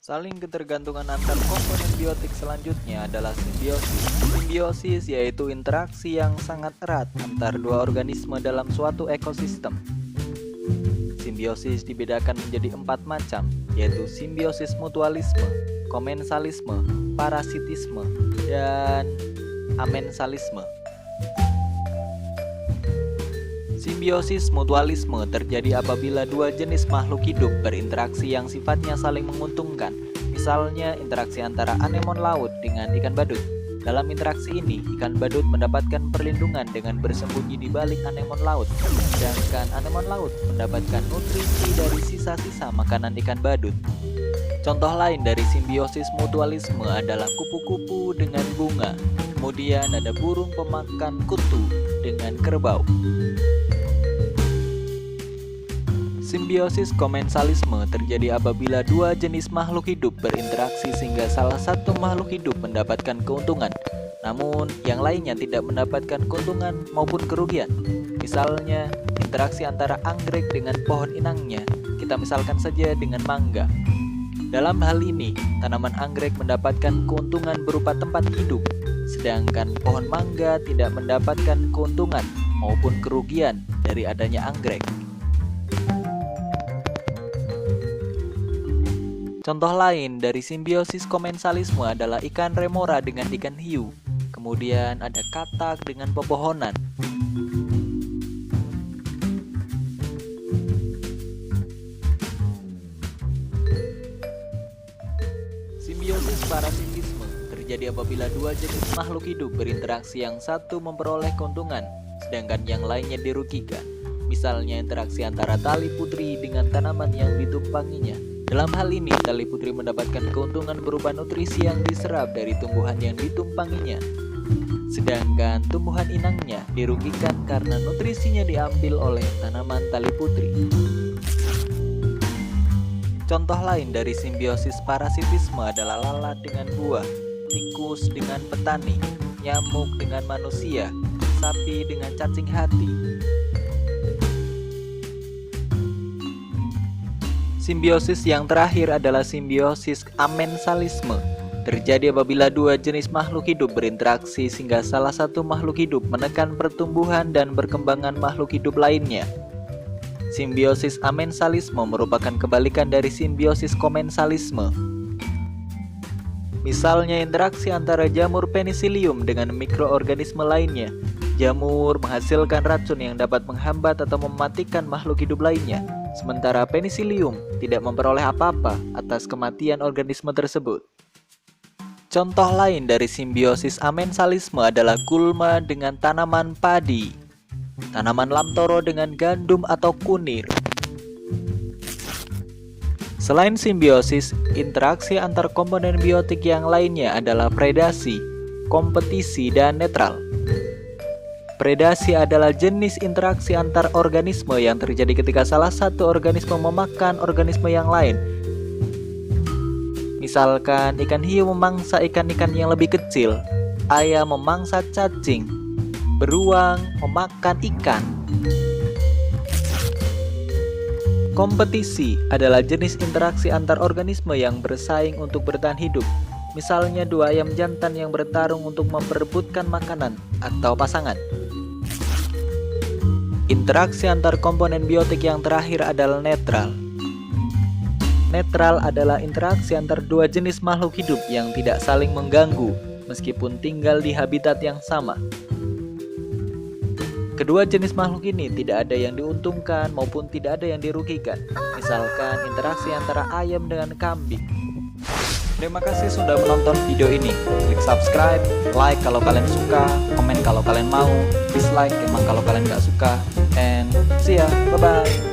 Saling ketergantungan antar komponen biotik selanjutnya adalah simbiosis. Simbiosis yaitu interaksi yang sangat erat antar dua organisme dalam suatu ekosistem. Simbiosis dibedakan menjadi 4 macam, yaitu simbiosis mutualisme, komensalisme, parasitisme, dan amensalisme. Simbiosis mutualisme terjadi apabila dua jenis makhluk hidup berinteraksi yang sifatnya saling menguntungkan. Misalnya interaksi antara anemon laut dengan ikan badut. Dalam interaksi ini, ikan badut mendapatkan perlindungan dengan bersembunyi di balik anemon laut, sedangkan anemon laut mendapatkan nutrisi dari sisa-sisa makanan ikan badut. Contoh lain dari simbiosis mutualisme adalah kupu-kupu dengan bunga. Kemudian ada burung pemakan kutu dengan kerbau. Simbiosis komensalisme terjadi apabila dua jenis makhluk hidup berinteraksi sehingga salah satu makhluk hidup mendapatkan keuntungan, namun yang lainnya tidak mendapatkan keuntungan maupun kerugian. Misalnya, interaksi antara anggrek dengan pohon inangnya, kita misalkan saja dengan mangga. Dalam hal ini, tanaman anggrek mendapatkan keuntungan berupa tempat hidup, sedangkan pohon mangga tidak mendapatkan keuntungan maupun kerugian dari adanya anggrek. Contoh lain dari simbiosis komensalisme adalah ikan remora dengan ikan hiu. Kemudian ada katak dengan pepohonan. Simbiosis parasitisme terjadi apabila dua jenis makhluk hidup berinteraksi, yang satu memperoleh keuntungan, sedangkan yang lainnya dirugikan. Misalnya interaksi antara tali putri dengan tanaman yang ditumpanginya. Dalam hal ini, tali putri mendapatkan keuntungan berupa nutrisi yang diserap dari tumbuhan yang ditumpanginya. Sedangkan tumbuhan inangnya dirugikan karena nutrisinya diambil oleh tanaman tali putri. Contoh lain dari simbiosis parasitisme adalah lalat dengan buah, tikus dengan petani, nyamuk dengan manusia, sapi dengan cacing hati. Simbiosis yang terakhir adalah simbiosis amensalisme. Terjadi apabila dua jenis makhluk hidup berinteraksi sehingga salah satu makhluk hidup menekan pertumbuhan dan perkembangan makhluk hidup lainnya. Simbiosis amensalisme merupakan kebalikan dari simbiosis komensalisme. Misalnya interaksi antara jamur penicillium dengan mikroorganisme lainnya. Jamur menghasilkan racun yang dapat menghambat atau mematikan makhluk hidup lainnya. Sementara penicillium tidak memperoleh apa-apa atas kematian organisme tersebut. Contoh lain dari simbiosis amensalisme adalah gulma dengan tanaman padi, tanaman lamtoro dengan gandum atau kunir. Selain simbiosis, interaksi antar komponen biotik yang lainnya adalah predasi, kompetisi, dan netral. Predasi adalah jenis interaksi antar organisme yang terjadi ketika salah satu organisme memakan organisme yang lain. Misalkan ikan hiu memangsa ikan-ikan yang lebih kecil, ayam memangsa cacing, beruang memakan ikan. Kompetisi adalah jenis interaksi antar organisme yang bersaing untuk bertahan hidup. Misalnya dua ayam jantan yang bertarung untuk memperebutkan makanan atau pasangan. Interaksi antar komponen biotik yang terakhir adalah netral. Netral adalah interaksi antar dua jenis makhluk hidup yang tidak saling mengganggu meskipun tinggal di habitat yang sama. Kedua jenis makhluk ini tidak ada yang diuntungkan maupun tidak ada yang dirugikan. Misalkan interaksi antara ayam dengan kambing. Terima kasih sudah menonton video ini. Klik subscribe, like kalau kalian suka, komen kalau kalian mau, dislike emang kalau kalian gak suka. And see ya, bye-bye.